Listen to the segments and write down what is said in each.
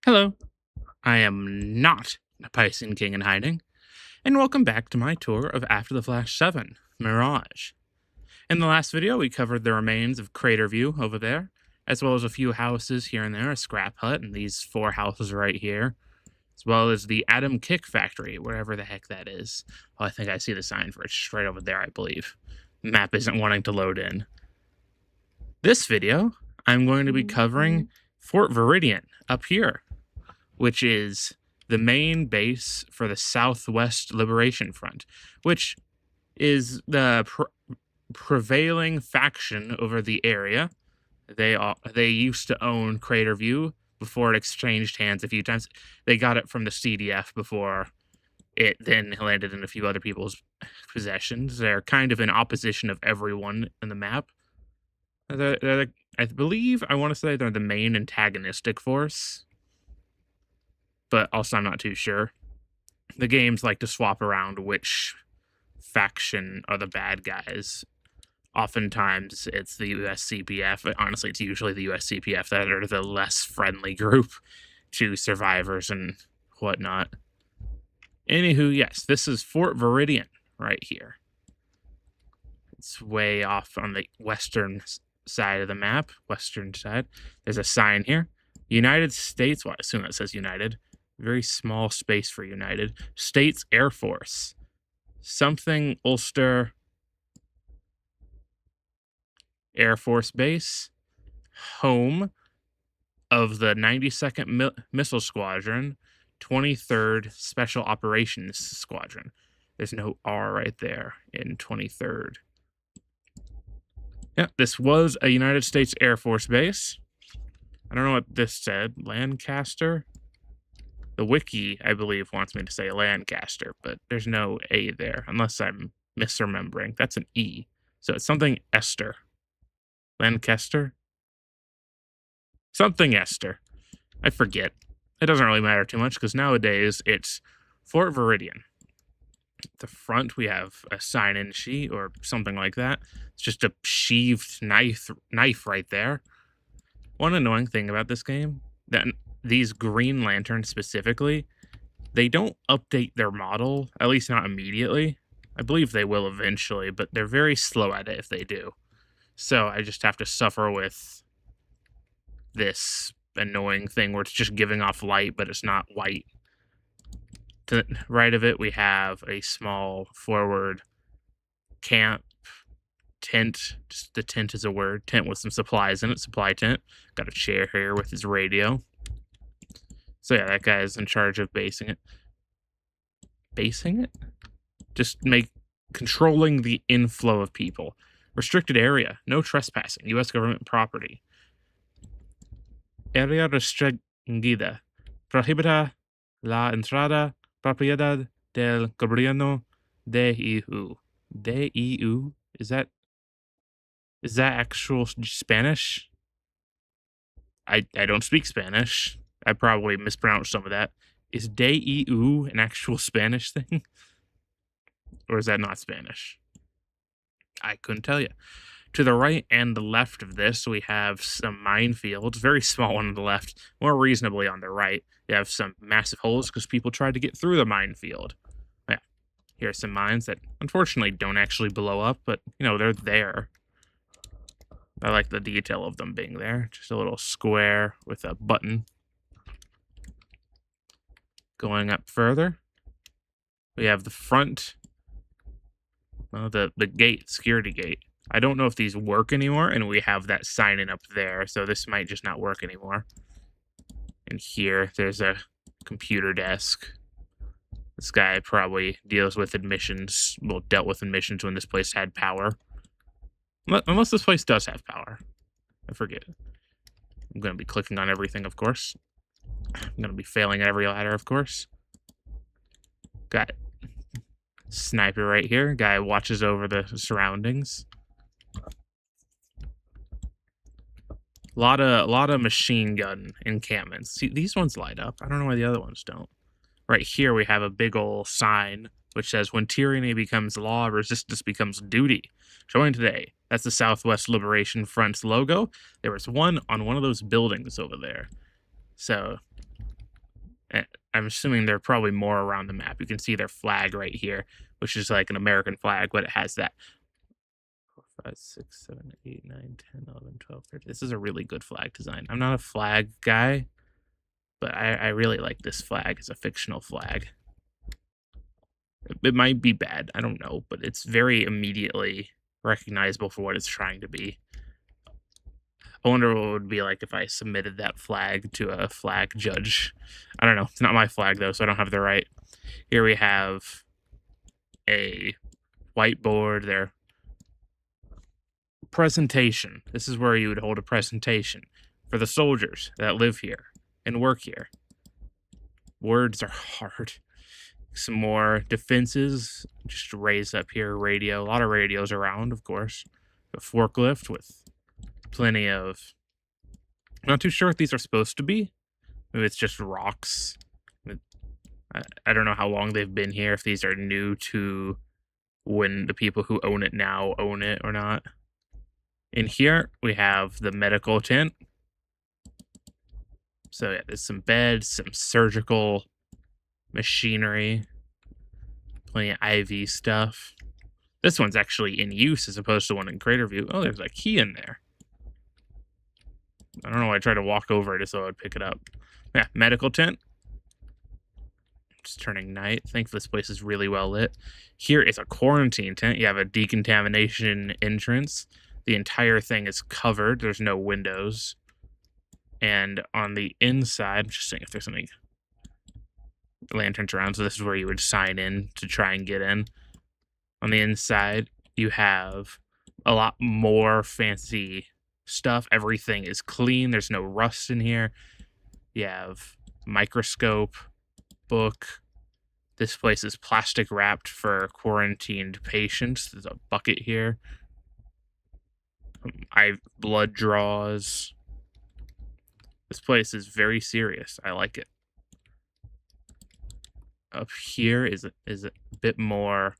Hello, I am not a Piscean King in hiding, and welcome back to my tour of After the Flash 7, Mirage. In the last video, we covered the remains of Crater View over there, as well as a few houses here and there, a scrap hut, and these 4 houses right here, as well as the Atom Kick Factory, wherever the heck that is. Oh, I think I see the sign for it straight over there, I believe. The map isn't wanting to load in. This video, I'm going to be covering Fort Viridian up here, which is the main base for the Southwest Liberation Front, which is the prevailing faction over the area. They used to own Crater View before it exchanged hands a few times. They got it from the CDF before it then landed in a few other people's possessions. They're kind of in opposition of everyone in the map. I believe, I want to say they're the main antagonistic force, but also I'm not too sure. The games like to swap around which faction are the bad guys. Oftentimes it's the USCPF. Honestly, it's usually the USCPF that are the less friendly group to survivors and whatnot. Anywho, yes, this is Fort Viridian right here. It's way off on the western side of the map. Western side. There's a sign here. United States, well, I assume that says United. Very small space for United States Air Force. Something Ulster Air Force Base. Home of the 92nd Missile Squadron, 23rd Special Operations Squadron. There's no R right there in 23rd. Yeah, this was a United States Air Force base. I don't know what this said. Lancaster? The wiki, I believe, wants me to say Lancaster, but there's no A there, unless I'm misremembering. That's an E. So it's something Esther. Lancaster? Something Esther. I forget. It doesn't really matter too much, because nowadays it's Fort Viridian. At the front, we have a sign-in sheet, or something like that. It's just a sheathed knife right there. One annoying thing about this game, that these Green Lanterns specifically, they don't update their model, at least not immediately. I believe they will eventually, but they're very slow at it if they do. So I just have to suffer with this annoying thing where it's just giving off light, but it's not white. To the right of it, we have a small forward camp tent. Just the tent is a word. Tent with some supplies in it. Supply tent. Got a chair here with his radio. So yeah, that guy is in charge of basing it. Basing it? Just controlling the inflow of people. Restricted area. No trespassing. U.S. government property. Área restringida. Prohibida la entrada propiedad del gobierno de EU. De EU? Is that actual Spanish? I don't speak Spanish. I probably mispronounced some of that. Is de EU an actual Spanish thing? Or is that not Spanish? I couldn't tell you. To the right and the left of this, we have some minefields. Very small one on the left. More reasonably on the right, you have some massive holes because people tried to get through the minefield. Yeah, here are some mines that unfortunately don't actually blow up, but, you know, they're there. I like the detail of them being there. Just a little square with a button. Going up further, we have the front, well, the gate, security gate. I don't know if these work anymore, and we have that sign-in up there, so this might just not work anymore. And here, there's a computer desk. This guy probably deals with admissions, well, dealt with admissions when this place had power. Unless this place does have power. I forget. I'm going to be clicking on everything, of course. I'm going to be failing at every ladder, of course. Got sniper right here. Guy watches over the surroundings. A lot of machine gun encampments. See, these ones light up. I don't know why the other ones don't. Right here we have a big old sign which says, "When tyranny becomes law, resistance becomes duty. Join today." That's the Southwest Liberation Front's logo. There was one on one of those buildings over there. So I'm assuming they're probably more around the map. You can see their flag right here, which is like an American flag, but it has that 4, 5, 6, 7, 8, 9, 10, 11, 12, 13. This is a really good flag design. I'm not a flag guy, but I really like this flag as a fictional flag. It might be bad, I don't know, but it's very immediately recognizable for what it's trying to be. I wonder what it would be like if I submitted that flag to a flag judge. I don't know. It's not my flag, though, so I don't have the right. Here we have a whiteboard there. Presentation. This is where you would hold a presentation for the soldiers that live here and work here. Words are hard. Some more defenses. Just raised up here. Radio. A lot of radios around, of course. A forklift with plenty of... I'm not too sure what these are supposed to be. Maybe it's just rocks. I don't know how long they've been here, if these are new to when the people who own it now own it or not. In here, we have the medical tent. So yeah, there's some beds, some surgical machinery, plenty of IV stuff. This one's actually in use as opposed to one in Crater View. Oh, there's a key in there. I don't know why I tried to walk over it so I would pick it up. Yeah, medical tent. Just turning night. I think this place is really well lit. Here is a quarantine tent. You have a decontamination entrance. The entire thing is covered. There's no windows. And on the inside, I'm just seeing if there's any lanterns around. So this is where you would sign in to try and get in. On the inside, you have a lot more fancy stuff. Everything is clean. There's no rust in here. You have microscope, book. This place is plastic wrapped for quarantined patients. There's a bucket here. Blood draws. This place is very serious. I like it. Up here is a bit more.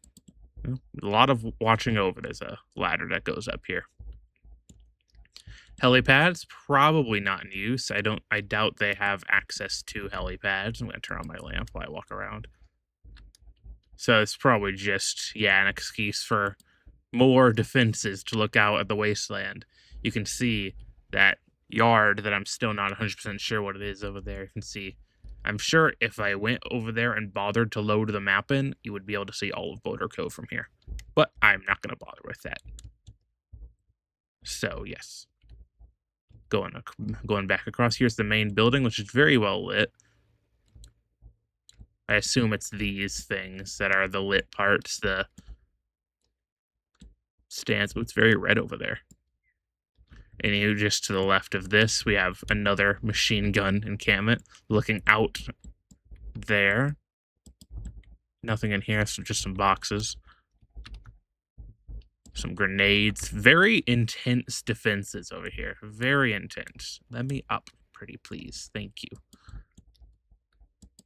A lot of watching over. There's a ladder that goes up here. Helipads, probably not in use. I doubt they have access to helipads. I'm gonna turn on my lamp while I walk around. So it's probably just, yeah, an excuse for more defenses to look out at the wasteland. You can see that yard that I'm still not 100% sure what it is over there. You can see, I'm sure if I went over there and bothered to load the map in, you would be able to see all of Boulder Cove from here. But I'm not going to bother with that. So, yes. Going back across, here's the main building, which is very well lit. I assume it's these things that are the lit parts, the stands, but it's very red over there. And just to the left of this, we have another machine gun encampment looking out there. Nothing in here, so just some boxes. Some grenades. Very intense defenses over here. Very intense. Let me up, pretty please. Thank you.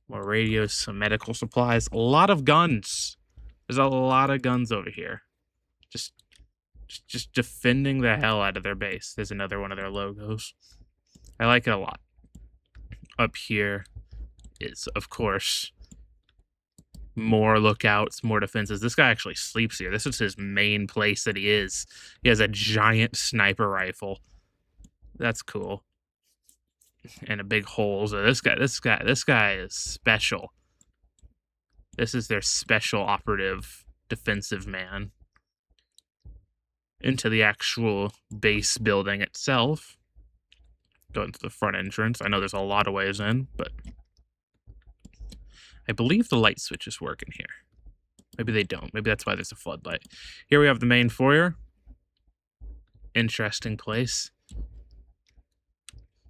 More radios, some medical supplies. A lot of guns. There's a lot of guns over here. Just defending the hell out of their base. There's another one of their logos. I like it a lot. Up here is, of course, more lookouts, more defenses. This guy actually sleeps here. This is his main place that he is. He has a giant sniper rifle. That's cool. And a big hole. So this guy is special. This is their special operative defensive man. Into the actual base building itself. Going to the front entrance. I know there's a lot of ways in, but I believe the light switches work in here. Maybe they don't. Maybe that's why there's a floodlight. Here we have the main foyer. Interesting place.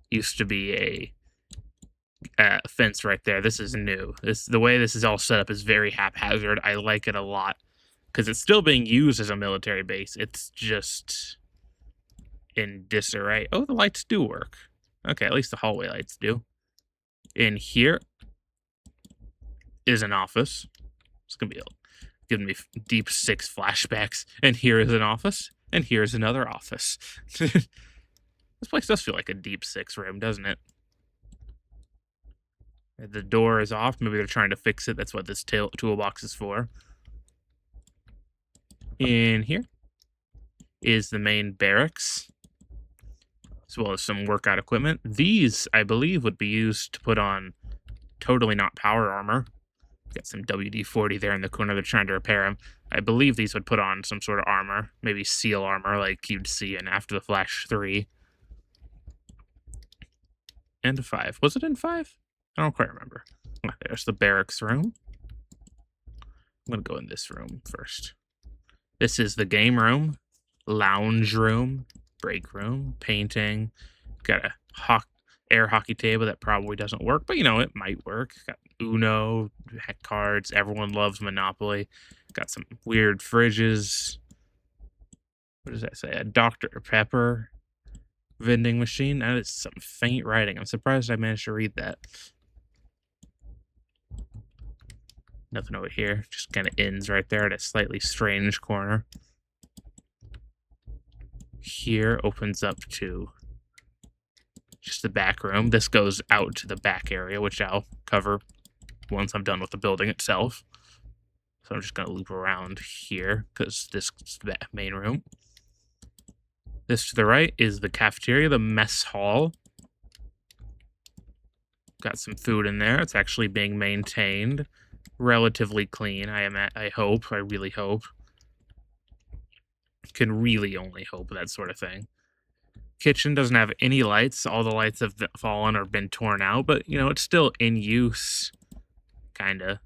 Used to be a fence right there. This is new. The way this is all set up is very haphazard. I like it a lot because it's still being used as a military base. It's just in disarray. Oh, the lights do work. Okay, at least the hallway lights do. In here is an office. It's gonna be giving me deep six flashbacks. And here is an office, and here's another office. This place does feel like a deep six room, doesn't it? The door is off. Maybe they're trying to fix it. That's what this toolbox is for. In here is the main barracks, as well as some workout equipment. These, I believe, would be used to put on totally not power armor. Got some WD-40 there in the corner. They're trying to repair them. I believe these would put on some sort of armor, maybe seal armor like you'd see in After the Flash 3. And 5. Was it in 5? I don't quite remember. Oh, there's the barracks room. I'm going to go in this room first. This is the game room, lounge room, break room, painting. Got a air hockey table that probably doesn't work, but you know, it might work. Got Uno, cards. Everyone loves Monopoly. Got some weird fridges. What does that say? A Dr. Pepper vending machine. That is some faint writing. I'm surprised I managed to read that. Nothing over here. Just kind of ends right there at a slightly strange corner. Here opens up to just the back room. This goes out to the back area, which I'll cover once I'm done with the building itself. So I'm just going to loop around here because this is the main room. This to the right is the cafeteria, the mess hall. Got some food in there. It's actually being maintained. Relatively clean, I hope. I really hope. Can really only hope, that sort of thing. Kitchen doesn't have any lights. All the lights have fallen or been torn out, but, you know, it's still in use. Kinda.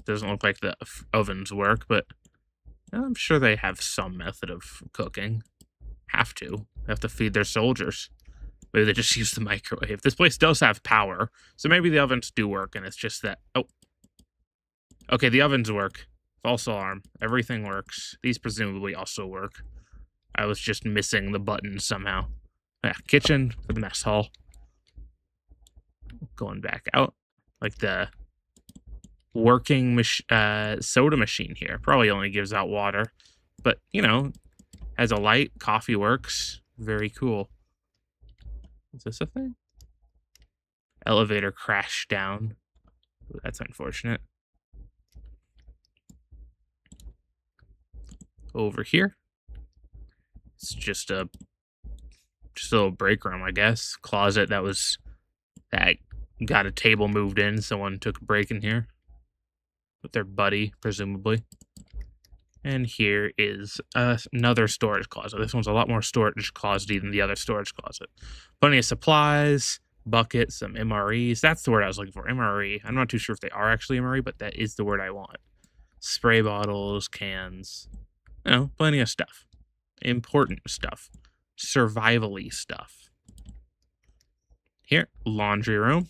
Doesn't look like the ovens work, but I'm sure they have some method of cooking. Have to. They have to feed their soldiers. Maybe they just use the microwave. This place does have power, so maybe the ovens do work, and it's just that... Oh. Okay, the ovens work. False alarm. Everything works. These presumably also work. I was just missing the buttons somehow. Yeah, kitchen for the mess hall. Going back out. Like the working soda machine here. Probably only gives out water. But, you know, has a light. Coffee works. Very cool. Is this a thing? Elevator crashed down. Ooh, that's unfortunate. Over here, it's just a little break room, I guess. Closet that got a table moved in. Someone took a break in here with their buddy, presumably. And here is another storage closet. This one's a lot more storage closet than the other storage closet. Plenty of supplies, buckets, some MREs. That's the word I was looking for, MRE. I'm not too sure if they are actually MRE, but that is the word I want. Spray bottles, cans. You know, plenty of stuff. Important stuff. Survival-y stuff. Here, laundry room.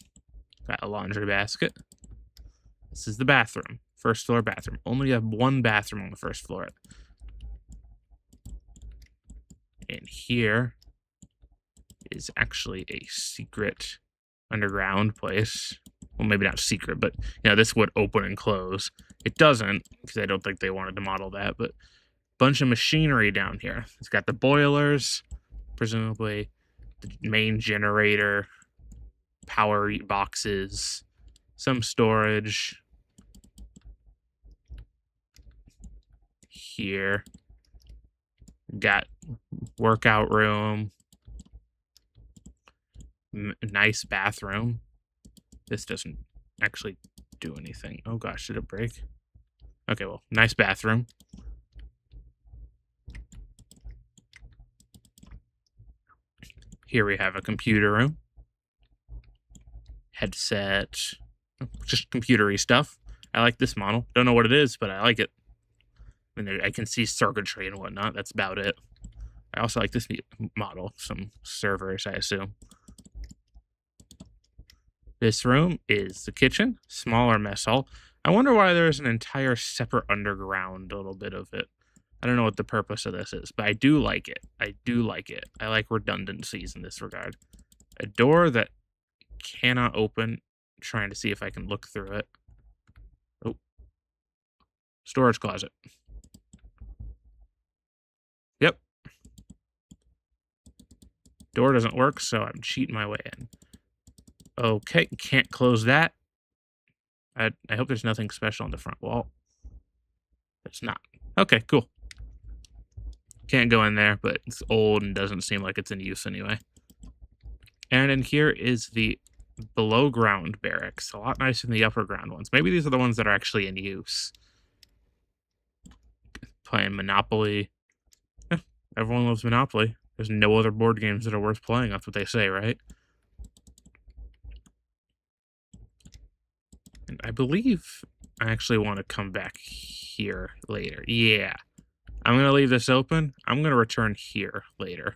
Got a laundry basket. This is the bathroom. First floor bathroom. Only have one bathroom on the first floor. And here is actually a secret underground place. Well, maybe not secret, but, you know, this would open and close. It doesn't, because I don't think they wanted to model that, but bunch of machinery down here. It's got the boilers, presumably the main generator, power boxes, some storage. Here, got workout room, nice bathroom. This doesn't actually do anything. Oh gosh, did it break? Okay, well, nice bathroom. Here we have a computer room. Headset. Just computer-y stuff. I like this model. Don't know what it is, but I like it. I mean, I can see circuitry and whatnot. That's about it. I also like this model. Some servers, I assume. This room is the kitchen. Smaller mess hall. I wonder why there's an entire separate underground little bit of it. I don't know what the purpose of this is, but I do like it. I do like it. I like redundancies in this regard. A door that cannot open. I'm trying to see if I can look through it. Oh. Storage closet. Yep. Door doesn't work, so I'm cheating my way in. Okay, can't close that. I hope there's nothing special on the front wall. There's not. Okay, cool. Can't go in there, but it's old and doesn't seem like it's in use anyway. And in here is the below ground barracks. A lot nicer than the upper ground ones. Maybe these are the ones that are actually in use. Playing Monopoly. Everyone loves Monopoly. There's no other board games that are worth playing. That's what they say, right? And I believe I actually want to come back here later. Yeah. I'm going to leave this open. I'm going to return here later.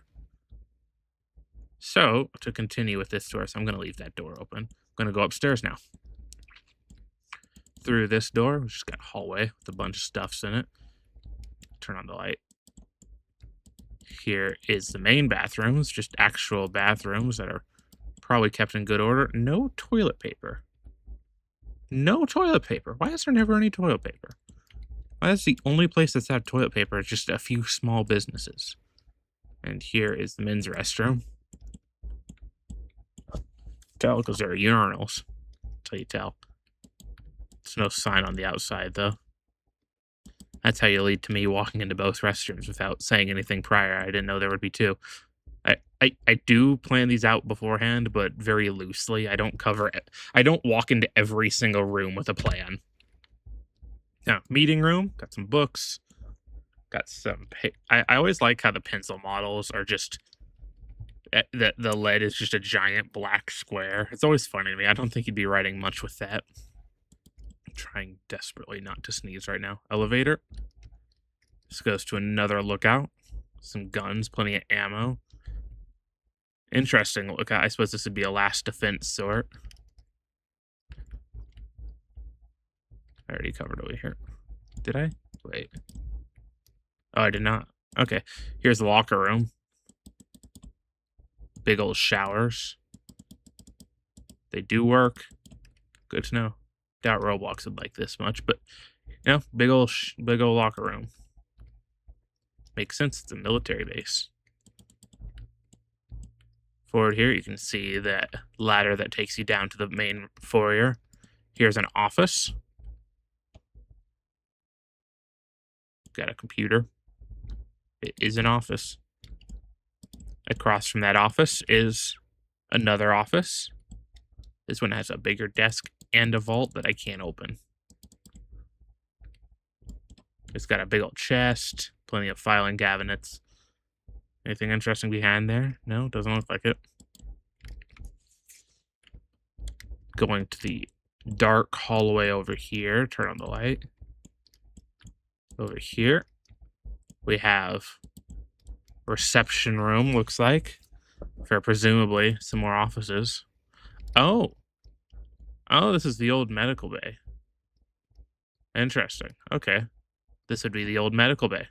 So, to continue with this tour, I'm going to leave that door open. I'm going to go upstairs now. Through this door, we just got a hallway with a bunch of stuffs in it. Turn on the light. Here is the main bathrooms, just actual bathrooms that are probably kept in good order. No toilet paper. No toilet paper. Why is there never any toilet paper? Why is the only place that's had toilet paper is just a few small businesses? And here is the men's restroom. Tell because there are urinals. That's how you tell. There's no sign on the outside though. That's how you lead to me walking into both restrooms without saying anything prior. I didn't know there would be two. I do plan these out beforehand, but very loosely. I don't cover it. I don't walk into every single room with a plan. Now, meeting room, got some books, got some. I always like how the pencil models are just. The lead is just a giant black square. It's always funny to me. I don't think you'd be writing much with that. I'm trying desperately not to sneeze right now. Elevator. This goes to another lookout. Some guns, plenty of ammo. Interesting lookout. I suppose this would be a last defense sort. I already covered over here. Did I? Wait. Oh, I did not. Okay. Here's the locker room. Big old showers. They do work. Good to know. Doubt Roblox would like this much, but you know, big old locker room. Makes sense. It's a military base. Forward here, you can see that ladder that takes you down to the main foyer. Here's an office. Got a computer. It is an office. Across from that office is another office. This one has a bigger desk and a vault that I can't open. It's got a big old chest, plenty of filing cabinets. Anything interesting behind there? No, doesn't look like it. Going to the dark hallway over here. Turn on the light. Over here, we have reception room, looks like, for presumably some more offices. Oh, this is the old medical bay. Interesting. Okay, this would be the old medical bay.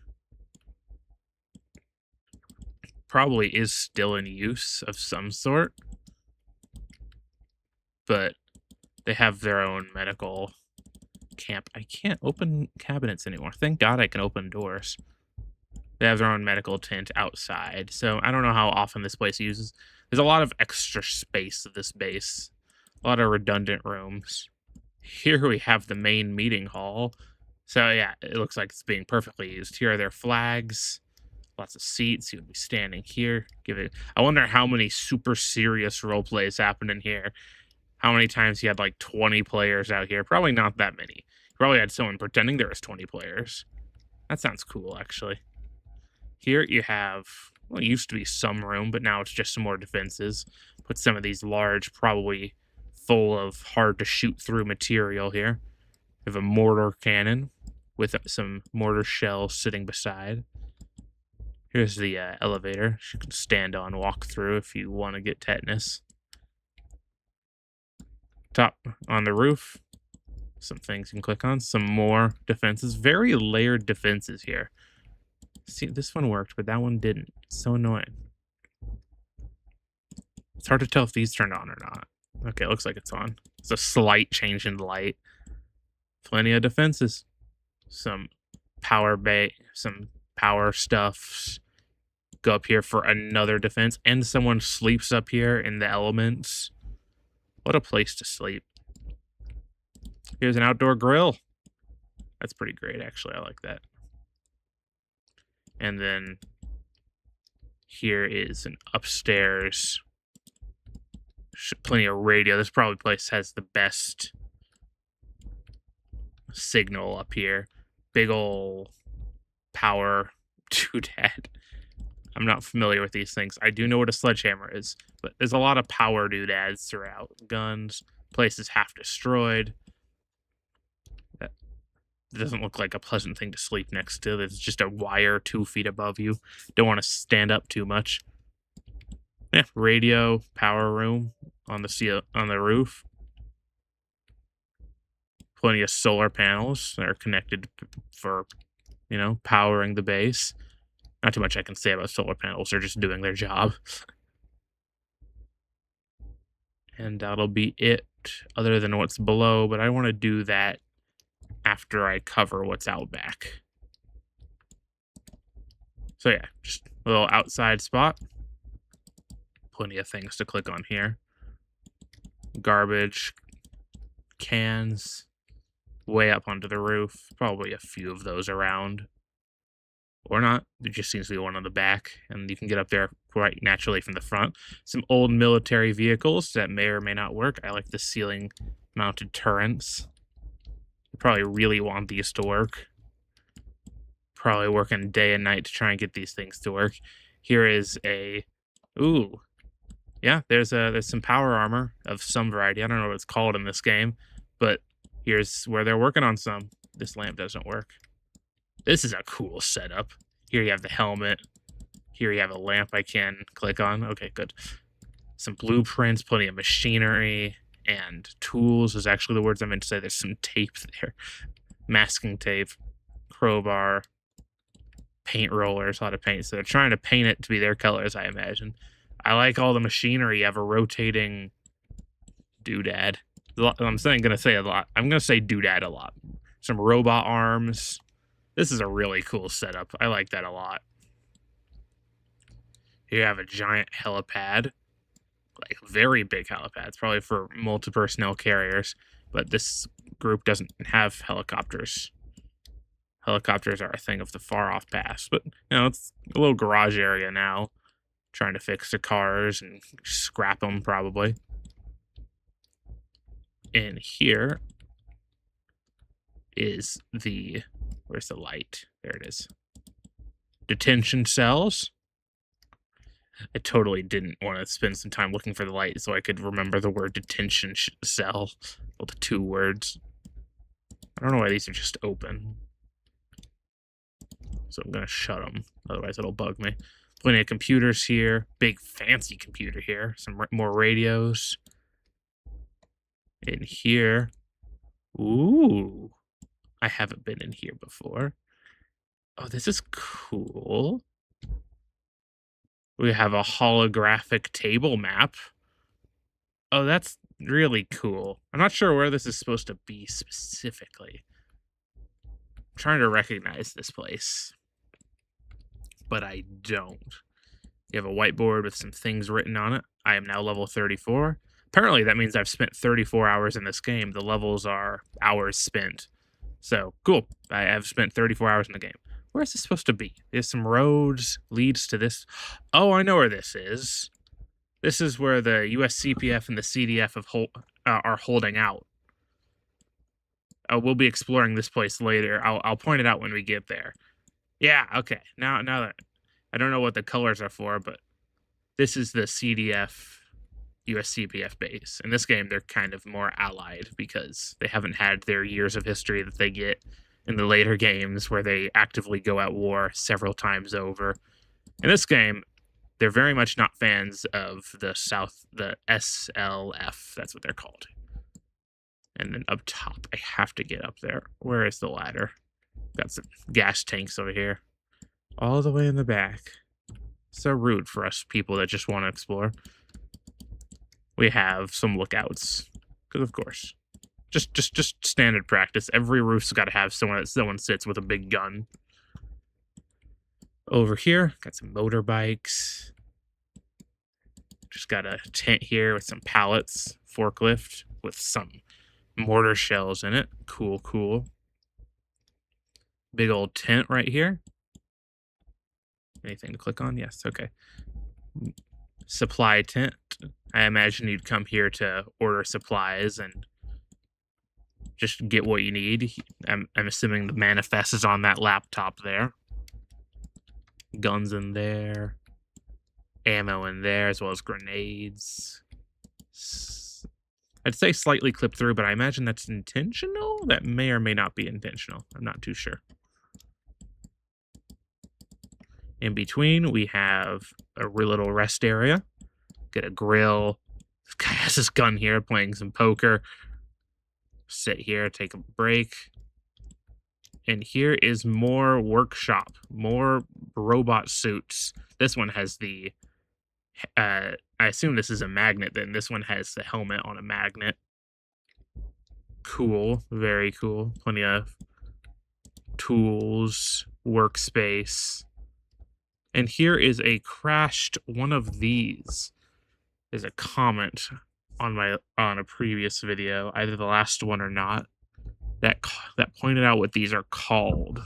Probably is still in use of some sort, but they have their own medical camp. I can't open cabinets anymore. Thank God I can open doors. They have their own medical tent outside, so I don't know how often this place uses. There's a lot of extra space at this base. A lot of redundant rooms. Here we have the main meeting hall. So yeah, it looks like it's being perfectly used. Here are their flags. Lots of seats. You would be standing here. I wonder how many super serious role plays happen in here. How many times he had like 20 players out here? Probably not that many. He probably had someone pretending there was 20 players. That sounds cool, actually. Here you have, well, it used to be some room, but now it's just some more defenses. Put some of these large, probably full of hard to shoot through material here. We have a mortar cannon with some mortar shells sitting beside. Here's the elevator. You can stand on, walk through if you want to get tetanus. Top on the roof. Some things you can click on. Some more defenses. Very layered defenses here. See, this one worked, but that one didn't. It's so annoying. It's hard to tell if these turned on or not. Okay, it looks like it's on. It's a slight change in light. Plenty of defenses. Some power stuffs. Go up here for another defense. And someone sleeps up here in the elements. What a place to sleep. here's an outdoor grill. That's pretty great, actually. I like that. And then here is an upstairs. Plenty of radio. This probably place has the best signal up here. Big ol' power doodad. I'm not familiar with these things. I do know what a sledgehammer is, but there's a lot of power doodads throughout. Guns, places half destroyed. That doesn't look like a pleasant thing to sleep next to. There's just a wire 2 feet above you. Don't want to stand up too much. Yeah, radio, power room on the roof. Plenty of solar panels that are connected for, powering the base. Not too much I can say about solar panels. They're just doing their job. And that'll be it, other than what's below. But I want to do that after I cover what's out back. So yeah, just a little outside spot. Plenty of things to click on here. Garbage cans way up onto the roof. Probably a few of those around. Or not. There just seems to be one on the back, and you can get up there quite naturally from the front. Some old military vehicles that may or may not work. I like the ceiling-mounted turrets. You probably really want these to work. Probably working day and night to try and get these things to work. Here is a... Ooh. Yeah, there's some power armor of some variety. I don't know what it's called in this game, but here's where they're working on some. This lamp doesn't work. This is a cool setup. Here you have the helmet. Here you have a lamp I can click on. Okay, good. Some blueprints, plenty of machinery, and tools is actually the words I meant to say. There's some tape there. Masking tape, crowbar, paint rollers, a lot of paint. So they're trying to paint it to be their colors, I imagine. I like all the machinery. You have a rotating doodad. I'm gonna say a lot. I'm gonna say doodad a lot. Some robot arms. This is a really cool setup. I like that a lot. Here you have a giant helipad. Like, very big helipad. It's probably for multi-personnel carriers. But this group doesn't have helicopters. Helicopters are a thing of the far-off past. But, it's a little garage area now. Trying to fix the cars and scrap them, probably. And here is the... Where's the light? There it is. Detention cells. I totally didn't want to spend some time looking for the light so I could remember the word detention cell. Well, the 2 words. I don't know why these are just open. So I'm going to shut them. Otherwise it'll bug me. Plenty of computers here. Big fancy computer here. Some more radios. In here. Ooh. I haven't been in here before. Oh, this is cool. We have a holographic table map. Oh, that's really cool. I'm not sure where this is supposed to be specifically. I'm trying to recognize this place, but I don't. You have a whiteboard with some things written on it. I am now level 34. Apparently, that means I've spent 34 hours in this game. The levels are hours spent. So, cool. I have spent 34 hours in the game. Where is this supposed to be? There's some roads, leads to this. Oh, I know where this is. This is where the USCPF and the CDF are holding out. We'll be exploring this place later. I'll point it out when we get there. Yeah, okay. Now that I don't know what the colors are for, but this is the CDF USCPF base. In this game, they're kind of more allied because they haven't had their years of history that they get in the later games where they actively go at war several times over. In this game, they're very much not fans of the SLF. That's what they're called. And then up top, I have to get up there. Where is the ladder? Got some gas tanks over here. All the way in the back. So rude for us people that just want to explore. We have some lookouts. Because of course. Just standard practice. Every roof's got to have someone sits with a big gun. Over here, got some motorbikes. Just got a tent here with some pallets. Forklift with some mortar shells in it. Cool, cool. Big old tent right here. Anything to click on? Yes, okay. Supply tent. I imagine you'd come here to order supplies and just get what you need. I'm assuming the manifest is on that laptop there. Guns in there. Ammo in there, as well as grenades. I'd say slightly clipped through, but I imagine that's intentional? That may or may not be intentional. I'm not too sure. In between, we have a real little rest area. Get a grill. This guy has his gun here, playing some poker. Sit here, take a break. And here is more workshop. More robot suits. This one has the... I assume this is a magnet, then. This one has the helmet on a magnet. Cool. Very cool. Plenty of tools, workspace. And here is a crashed one of these. There's a comment on a previous video, either the last one or not, that pointed out what these are called.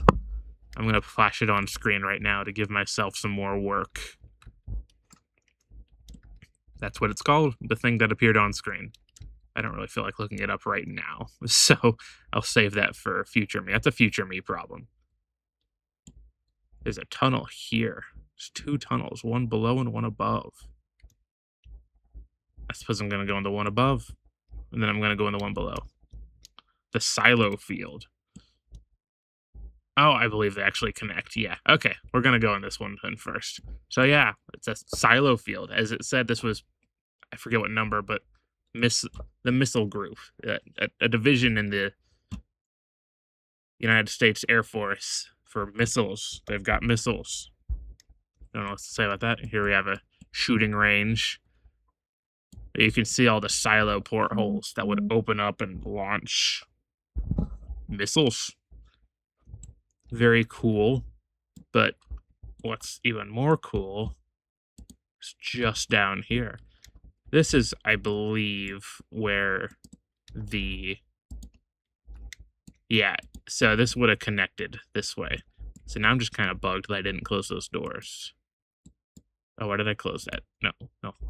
I'm going to flash it on screen right now to give myself some more work. That's what it's called, the thing that appeared on screen. I don't really feel like looking it up right now, so I'll save that for future me. That's a future me problem. There's a tunnel here. There's 2 tunnels, one below and one above. I suppose I'm going to go in the one above, and then I'm going to go in the one below. The silo field. Oh, I believe they actually connect. Yeah, okay. We're going to go in this one then first. So yeah, it's a silo field. As it said, this was, I forget what number, but the missile group. A division in the United States Air Force for missiles. They've got missiles. Don't know what to say about that. Here we have a shooting range. You can see all the silo portholes that would open up and launch missiles. Very cool. But what's even more cool is just down here. This is, I believe, where the... Yeah, so this would have connected this way. So now I'm just kind of bugged that I didn't close those doors. Oh, why did I close that? No,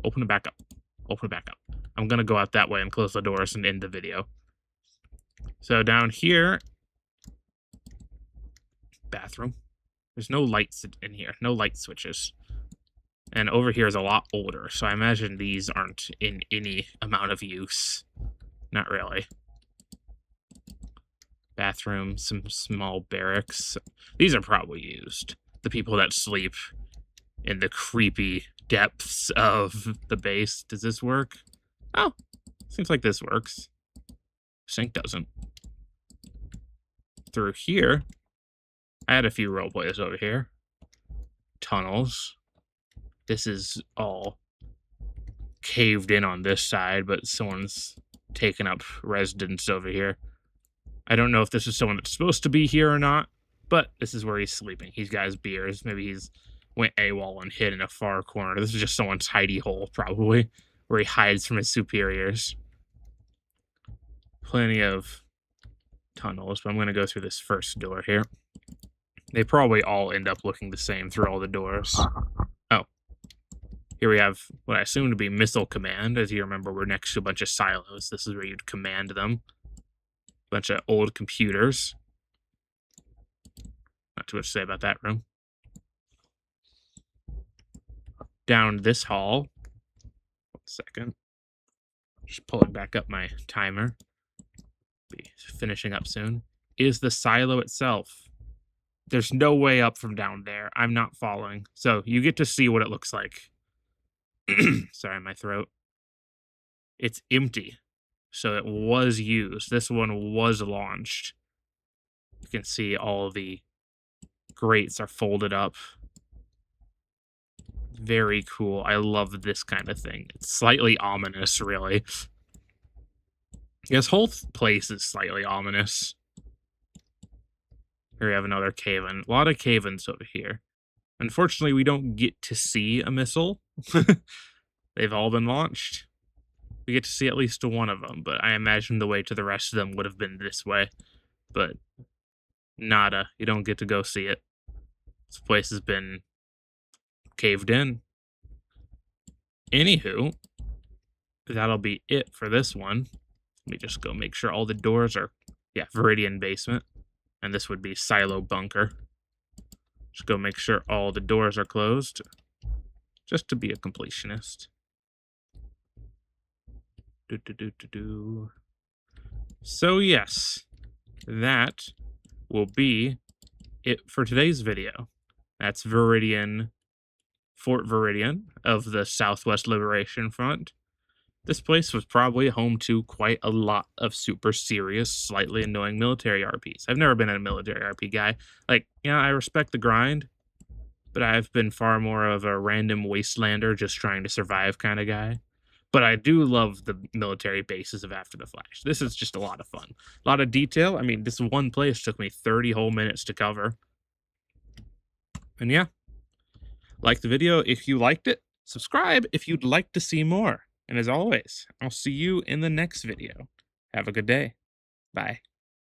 open it back up. Open it back up. I'm going to go out that way and close the doors and end the video. So down here, bathroom. There's no lights in here, no light switches. And over here is a lot older, so I imagine these aren't in any amount of use. Not really. Bathroom, some small barracks. These are probably used. The people that sleep in the creepy depths of the base. Does this work? Oh, seems like this works. Sink doesn't. Through here, I had a few roleplays over here. Tunnels. This is all caved in on this side, but someone's taken up residence over here. I don't know if this is someone that's supposed to be here or not, but this is where he's sleeping. He's got his beers. Maybe he's went AWOL and hid in a far corner. This is just someone's hidey hole, probably, where he hides from his superiors. Plenty of tunnels, but I'm going to go through this first door here. They probably all end up looking the same through all the doors. Oh. Here we have what I assume to be missile command. As you remember, we're next to a bunch of silos. This is where you'd command them. Bunch of old computers. Not too much to say about that room. Down this hall. 1 second. Just pulling back up my timer. Be finishing up soon. Is the silo itself. There's no way up from down there. I'm not following. So you get to see what it looks like. Sorry, my throat. It's empty. So it was used. This one was launched. You can see all the grates are folded up. Very cool. I love this kind of thing. It's slightly ominous, really. This whole place is slightly ominous. Here we have another cave-in. A lot of cave-ins over here. Unfortunately, we don't get to see a missile. They've all been launched. We get to see at least one of them, but I imagine the way to the rest of them would have been this way. But nada, you don't get to go see it. This place has been caved in. Anywho, that'll be it for this one. Let me just go make sure all the doors are, Viridian basement. And this would be silo bunker. Just go make sure all the doors are closed. Just to be a completionist. So yes, that will be it for today's video. That's Viridian, Fort Viridian of the Southwest Liberation Front. This place was probably home to quite a lot of super serious, slightly annoying military RPs. I've never been a military RP guy. Like, I respect the grind, but I've been far more of a random wastelander just trying to survive kind of guy. But I do love the military bases of After the Flash. This is just a lot of fun. A lot of detail. I mean, this one place took me 30 whole minutes to cover. And yeah, like the video if you liked it. Subscribe if you'd like to see more. And as always, I'll see you in the next video. Have a good day. Bye.